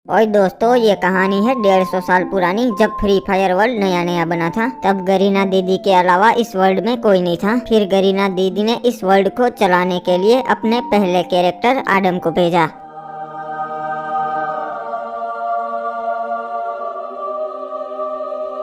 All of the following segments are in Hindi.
और दोस्तों ये कहानी है 150 साल पुरानी। जब फ्री फायर वर्ल्ड नया नया बना था तब गरीना दीदी के अलावा इस वर्ल्ड में कोई नहीं था। फिर गरीना दीदी ने इस वर्ल्ड को चलाने के लिए अपने पहले कैरेक्टर आडम को भेजा।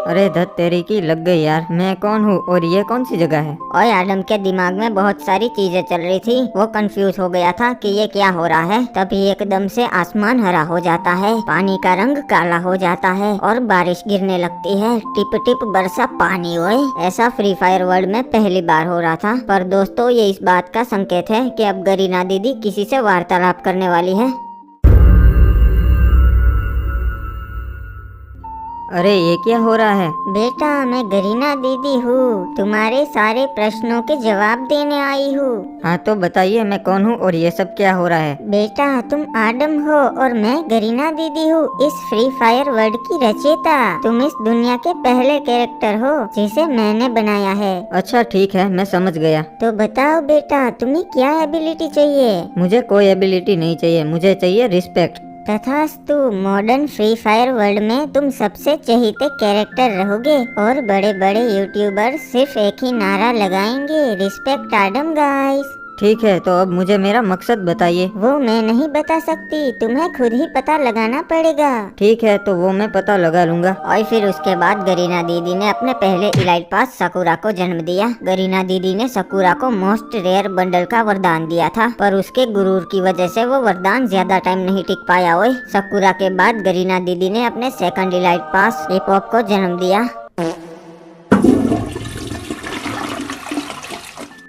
अरे धत तेरी की लग गई यार, मैं कौन हूँ और ये कौन सी जगह है। और आडम के दिमाग में बहुत सारी चीजें चल रही थी। वो कंफ्यूज हो गया था कि ये क्या हो रहा है। तभी एकदम से आसमान हरा हो जाता है, पानी का रंग काला हो जाता है और बारिश गिरने लगती है। टिप टिप बरसा पानी ओए। ऐसा फ्री फायर वर्ल्ड में पहली बार हो रहा था। पर दोस्तों ये इस बात का संकेत है कि अब गरीना दीदी किसी से वार्तालाप करने वाली है। अरे ये क्या हो रहा है। बेटा मैं गरीना दीदी हूँ, तुम्हारे सारे प्रश्नों के जवाब देने आई हूँ। हाँ तो बताइए मैं कौन हूँ और ये सब क्या हो रहा है। बेटा तुम आडम हो और मैं गरीना दीदी हूँ, इस फ्री फायर वर्ल्ड की रचयिता। तुम इस दुनिया के पहले कैरेक्टर हो जिसे मैंने बनाया है। अच्छा ठीक है, मैं समझ गया। तो बताओ बेटा तुम्हें क्या एबिलिटी चाहिए। मुझे कोई एबिलिटी नहीं चाहिए, मुझे चाहिए रिस्पेक्ट। तथास्तु, मॉडर्न फ्री फायर वर्ल्ड में तुम सबसे चहीते कैरेक्टर रहोगे और बड़े बड़े यूट्यूबर सिर्फ एक ही नारा लगाएंगे, रिस्पेक्ट आडम गाइस। ठीक है तो अब मुझे मेरा मकसद बताइए। वो मैं नहीं बता सकती, तुम्हें खुद ही पता लगाना पड़ेगा। ठीक है तो वो मैं पता लगा लूंगा। और फिर उसके बाद गरीना दीदी ने अपने पहले इलाइट पास सकुरा को जन्म दिया। गरीना दीदी ने सकुरा को मोस्ट रेयर बंडल का वरदान दिया था, पर उसके गुरूर की वजह से वो वरदान ज्यादा टाइम नहीं टिक पाया। ओए सकुरा के बाद गरीना दीदी ने अपने सेकंड इलाइट पास हिप-हॉप को जन्म दिया।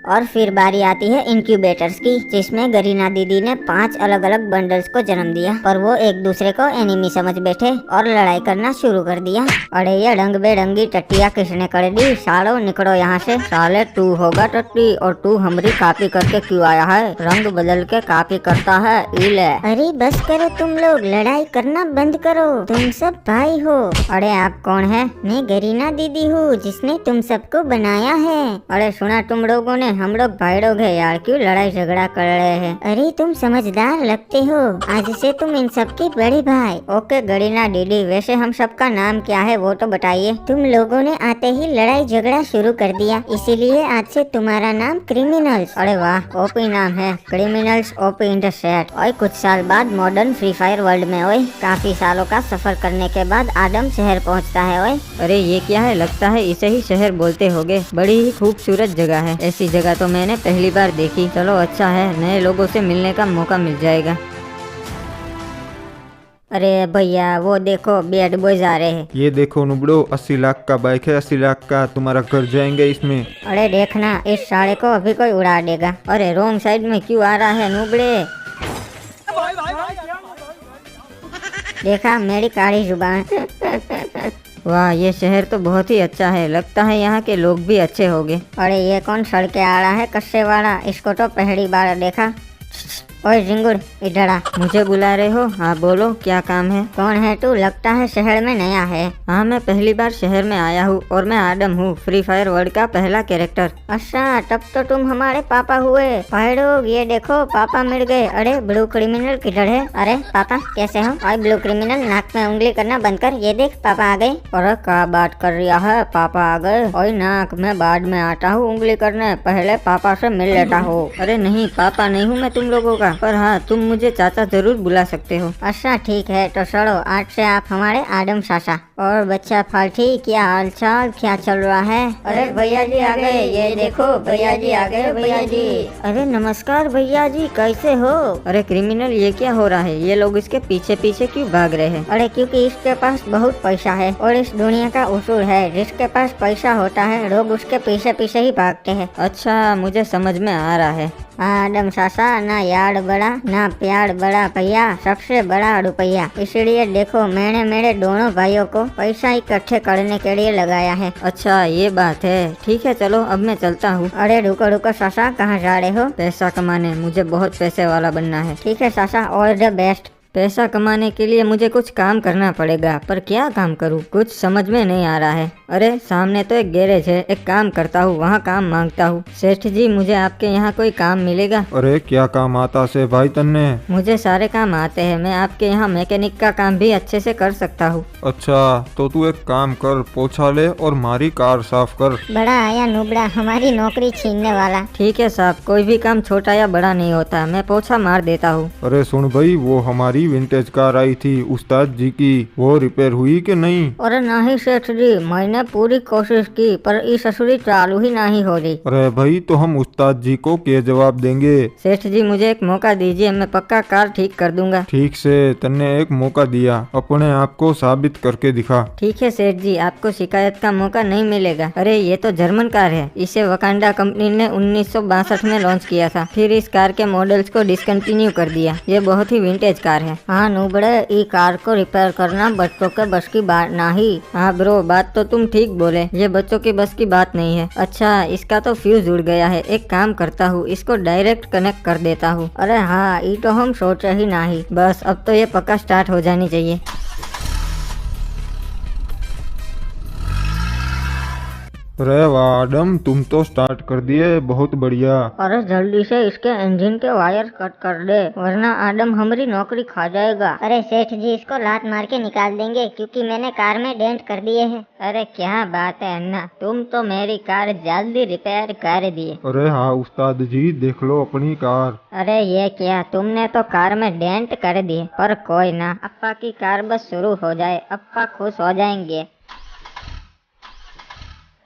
और फिर बारी आती है इंक्यूबेटर्स की, जिसमें गरीना दीदी ने 5 अलग अलग बंडल्स को जन्म दिया। पर वो एक दूसरे को एनिमी समझ बैठे और लड़ाई करना शुरू कर दिया। अरे ये रंग बेरंगी टट्टिया किसने कर दी। सालो निकलो यहाँ से। साले तू होगा टट्टी और तू हमारी कॉपी करके क्यों आया है। रंग बदल के कॉपी करता है इले। अरे बस करो तुम लोग, लड़ाई करना बंद करो, तुम सब भाई हो। अरे आप कौन है। मैं गरीना दीदी हूँ जिसने तुम सबको बनाया है। अरे सुना तुम लोगों ने, हम लोग भाई लोग हैं यार, क्यों लड़ाई झगड़ा कर रहे हैं। अरे तुम समझदार लगते हो, आज से तुम इन सबके बड़े भाई। ओके गरीना दीदी, वैसे हम सबका नाम क्या है वो तो बताइए। तुम लोगों ने आते ही लड़ाई झगड़ा शुरू कर दिया, इसीलिए आज से तुम्हारा नाम क्रिमिनल्स। अरे वाह ओपी नाम है, criminals OP in the set. और कुछ साल बाद मॉडर्न फ्री फायर वर्ल्ड में ओए काफी सालों का सफर करने के बाद आडम शहर पहुँचता है। ओए अरे ये क्या है, लगता है इसे ही शहर बोलते होगे। बड़ी ही खूबसूरत जगह है, ऐसी जगह तो मैंने पहली बार देखी। चलो अच्छा है, नए लोगों से मिलने का मौका मिल जाएगा। अरे भैया वो देखो बैड बॉयज आ रहे हैं। ये देखो नुबड़ो, 80 लाख का बाइक है, 80 लाख का। तुम्हारा घर जाएंगे इसमें। अरे देखना इस साले को अभी कोई उड़ा देगा। अरे रोंग साइड में क्यों आ रहा है नुबड़े। देखा मेरी काली जुबान। वाह ये शहर तो बहुत ही अच्छा है, लगता है यहाँ के लोग भी अच्छे होंगे। अरे ये कौन सड़के आ रहा है कस्से वाला, इसको तो पहली बार देखा। ओए जिंगुर इधर आ। मुझे बुला रहे हो। हाँ बोलो क्या काम है। कौन है तू, लगता है शहर में नया है। हाँ मैं पहली बार शहर में आया हूँ और मैं आडम हूँ, फ्री फायर वर्ल्ड का पहला कैरेक्टर। अच्छा तब तो तुम हमारे पापा हुए। भाईडोग ये देखो पापा मिल गए। अरे ब्लू क्रिमिनल किधर है। अरे पापा कैसे हो। और ब्लू क्रिमिनल नाक में उंगली करना बंद कर, ये देख पापा आ गए। अरे क्या बात कर रहा है, पापा आ गए। और नाक में बाद में आता हूँ उंगली करने, पहले पापा से मिल लेता हूँ। अरे नहीं पापा नहीं हूँ मैं तुम लोगों का, पर हाँ तुम मुझे चाचा जरूर बुला सकते हो। अच्छा ठीक है तो चलो आज से आप हमारे आडम चाचा। और बच्चा फाल्टी क्या हाल चाल, क्या चल रहा है। अरे भैया जी आ गए, ये देखो भैया जी आ गए भैया जी। अरे नमस्कार भैया जी, कैसे हो। अरे क्रिमिनल ये क्या हो रहा है, ये लोग इसके पीछे पीछे क्यों भाग रहे हैं। अरे क्योंकि इसके पास बहुत पैसा है और इस दुनिया का उसूल है, जिसके पास पैसा होता है लोग उसके पीछे पीछे ही भागते हैं। अच्छा मुझे समझ में आ रहा है। आडम चाचा ना यार्ड बड़ा ना प्यार बड़ा भैया, सबसे बड़ा रुपया। इसलिए देखो मैंने मेरे दोनों भाइयों को पैसा इकट्ठे करने के लिए लगाया है। अच्छा ये बात है, ठीक है चलो अब मैं चलता हूँ। अरे रुको रुको चाचा, कहाँ जा रहे हो। पैसा कमाने, मुझे बहुत पैसे वाला बनना है। ठीक है चाचा, ऑल द बेस्ट। पैसा कमाने के लिए मुझे कुछ काम करना पड़ेगा, पर क्या काम करूँ कुछ समझ में नहीं आ रहा है। अरे सामने तो एक गैरेज है, एक काम करता हूँ, वहाँ काम मांगता हूँ। सेठ जी मुझे आपके यहाँ कोई काम मिलेगा? अरे क्या काम आता से भाई तन्ने? मुझे सारे काम आते हैं, मैं आपके यहाँ मैकेनिक का काम भी अच्छे से कर सकता हूँ। अच्छा तो तू एक काम कर, पोछा ले और हमारी कार साफ कर। बड़ा आया नुबड़ा, हमारी नौकरी छीनने वाला। ठीक है साहब, कोई भी काम छोटा या बड़ा नहीं होता, मैं पोछा मार देता हूँ। अरे सुन भाई, वो हमारी विंटेज कार आई थी उस्ताद जी की, वो रिपेयर हुई कि नहीं? अरे नहीं सेठ जी, मैंने पूरी कोशिश की पर ये ससुरी चालू ही नहीं हो रही। अरे भाई तो हम उस्ताद जी को क्या जवाब देंगे? सेठ जी मुझे एक मौका दीजिए, मैं पक्का कार ठीक कर दूंगा। ठीक से, तन्ने एक मौका दिया, अपने आप को साबित करके दिखा। ठीक है सेठ जी, आपको शिकायत का मौका नहीं मिलेगा। अरे ये तो जर्मन कार है, इसे वकांडा कंपनी ने 1962 में लॉन्च किया था, फिर इस कार के मॉडल्स को डिसकंटिन्यू कर दिया। ये बहुत ही विंटेज कार है। हाँ नुबड़े, ई कार को रिपेयर करना बच्चों के बस की बात नहीं। हाँ ब्रो, बात तो तुम ठीक बोले, ये बच्चों की बस की बात नहीं है। अच्छा इसका तो फ्यूज उड़ गया है, एक काम करता हूँ, इसको डायरेक्ट कनेक्ट कर देता हूँ। अरे हाँ, ये तो हम सोचे ही नहीं। बस अब तो ये पक्का स्टार्ट हो जानी चाहिए। अरे वाह आदम, तुम तो स्टार्ट कर दिए, बहुत बढ़िया। अरे जल्दी से इसके इंजन के वायर कट कर दे, वरना आदम हमारी नौकरी खा जाएगा। अरे सेठ जी इसको लात मार के निकाल देंगे, क्योंकि मैंने कार में डेंट कर दिए हैं। अरे क्या बात है अन्ना, तुम तो मेरी कार जल्दी रिपेयर कर दिए। अरे हाँ उस्ताद जी, देख लो अपनी कार। अरे ये क्या, तुमने तो कार में डेंट कर दिए, पर कोई ना, अप्पा की कार बस शुरू हो जाए, अप्पा खुश हो जाएंगे।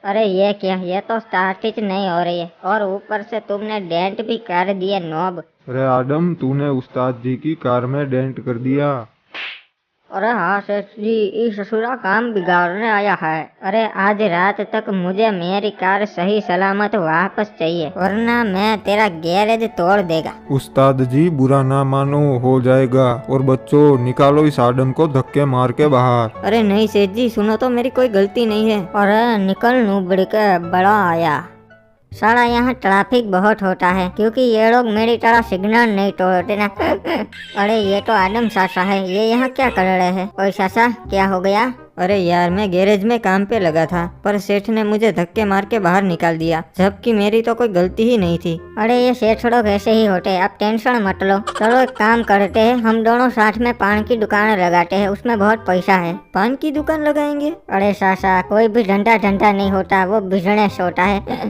अरे ये क्या, ये तो स्टार्ट ही नहीं हो रही है, और ऊपर से तुमने डेंट भी कर दिए नॉब। अरे आदम, तूने उस्ताद जी की कार में डेंट कर दिया। अरे हाँ सेठ जी, इस ससुरा काम बिगाड़ने आया है। अरे आज रात तक मुझे मेरी कार सही सलामत वापस चाहिए, वरना मैं तेरा गैरेज तोड़ देगा। उस्ताद जी बुरा ना मानो, हो जाएगा। और बच्चों, निकालो इस आदम को धक्के मार के बाहर। अरे नहीं सेठ जी, सुनो तो, मेरी कोई गलती नहीं है। अरे निकल नुबड़ी के बड़ा आया। साला यहाँ ट्रैफिक बहुत होता है, क्योंकि ये लोग मेरी तरह सिग्नल नहीं तोड़ते ना। अरे ये तो आदम सासा है, ये यहाँ क्या कर रहे हैं? ओए सासा, क्या हो गया? अरे यार, मैं गैरेज में काम पे लगा था, पर सेठ ने मुझे धक्के मार के बाहर निकाल दिया, जबकि मेरी तो कोई गलती ही नहीं थी। अरे ये सेठ लोग ऐसे ही होते हैं, आप टेंशन मत लो। चलो एक काम करते हैं, हम दोनों साथ में पान की दुकान लगाते हैं, उसमें बहुत पैसा है। पान की दुकान लगाएंगे? अरे सासा, कोई भी धंधा धंधा नहीं होता, वो बिजनेस होता है।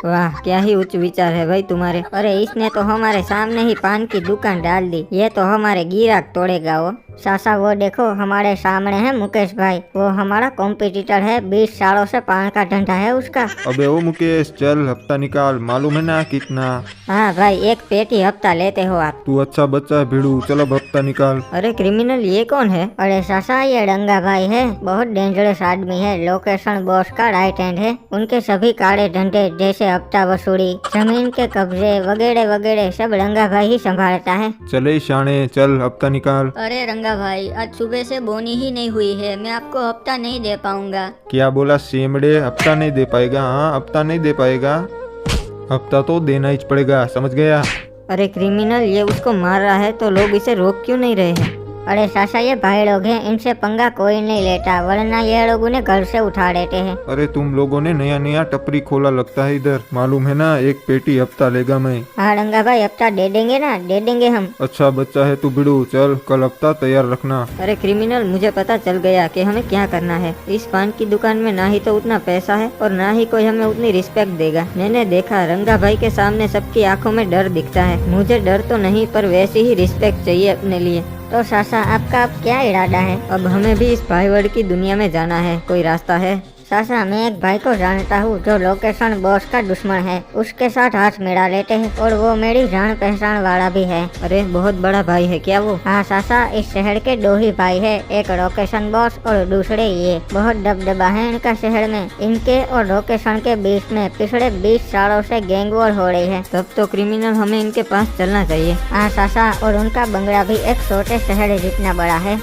वाह, क्या ही उच्च विचार है भाई तुम्हारे। अरे इसने तो हमारे सामने ही पान की दुकान डाल दी, ये तो हमारे गिराक तोड़ेगा वो। सासा वो देखो, हमारे सामने है मुकेश भाई, वो हमारा कॉम्पिटिटर है, 20 सालों से पान का धंधा है उसका। अबे ओ मुकेश, चल हफ्ता निकाल, मालूम है ना कितना? हाँ भाई, एक पेटी हफ्ता लेते हो आप। तू अच्छा बच्चा है भिड़ू, चलो अब हफ्ता निकाल। अरे क्रिमिनल, ये कौन है? अरे सासा, ये रंगा भाई है, बहुत डेंजरस आदमी है, लोकेशन बॉस का राइट हैंड है। उनके सभी काले धंधे जैसे हफ्ता वसूली, जमीन के कब्जे वगैरह वगैरह सब रंगा भाई ही संभालता है। चले शाने, चल हफ्ता निकाल। अरे रंगा भाई, आज सुबह से बोनी ही नहीं हुई है, मैं आपको हफ्ता नहीं दे पाऊंगा। क्या बोला सेमड़े? हफ्ता नहीं दे पाएगा? हाँ हफ्ता नहीं दे पाएगा, हफ्ता तो देना ही पड़ेगा, समझ गया? अरे क्रिमिनल, ये उसको मार रहा है तो लोग इसे रोक क्यों नहीं रहे हैं? अरे सासा, ये भाई लोग हैं, इनसे पंगा कोई नहीं लेता, वरना ये लोग उन्हें घर से उठा देते हैं। अरे तुम लोगों ने नया नया टपरी खोला लगता है इधर, मालूम है ना? एक पेटी हफ्ता लेगा मैं। हाँ रंगा भाई, हफ्ता दे देंगे ना, दे देंगे हम। अच्छा बच्चा है तू बिड़ू, चल कल हफ्ता तैयार रखना। अरे क्रिमिनल, मुझे पता चल गया कि हमें क्या करना है। इस पान की दुकान में ना ही तो उतना पैसा है और ना ही कोई हमें उतनी रिस्पेक्ट देगा। मैंने देखा, रंगा भाई के सामने सबकी आंखों में डर दिखता है, मुझे डर तो नहीं पर वैसी ही रिस्पेक्ट चाहिए अपने लिए। तो सासा, आपका अब क्या इरादा है? अब हमें भी इस भाईवर्ड की दुनिया में जाना है, कोई रास्ता है? सासा, मैं एक भाई को जानता हूँ जो लोकेशन बॉस का दुश्मन है, उसके साथ हाथ मिला लेते हैं, और वो मेरी जान पहचान वाला भी है। अरे बहुत बड़ा भाई है क्या वो? हाँ सासा, इस शहर के 2 ही भाई है, एक लोकेशन बॉस और दूसरे ये। बहुत दबदबा है इनका शहर में, इनके और लोकेशन के बीच में पिछले 20 सालों से गैंग वॉर हो रही है। तब तो क्रिमिनल, हमें इनके पास चलना चाहिए। हाँ सासा, और उनका बंगला भी एक छोटे शहर जितना बड़ा है।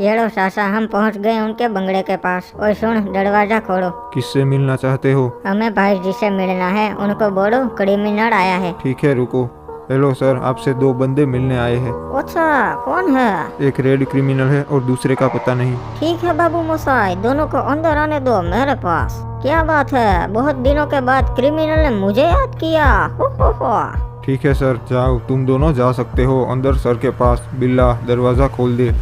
ये लो चाचा, हम पहुंच गए उनके बंगले के पास। ओए सुन, दरवाजा खोलो। किससे मिलना चाहते हो? हमें भाई जी से मिलना है, उनको बोलो क्रिमिनल आया है। ठीक है रुको। हेलो सर, आपसे 2 बंदे मिलने आए हैं। अच्छा, कौन है? एक रेड क्रिमिनल है और दूसरे का पता नहीं। ठीक है बाबू मोसाई, दोनों को अंदर आने दो मेरे पास। क्या बात है, बहुत दिनों के बाद क्रिमिनल ने मुझे याद किया। हो। ठीक है सर, जाओ, तुम दोनों जा सकते हो अंदर। सर के पास बिल्ला दरवाजा खोल दे।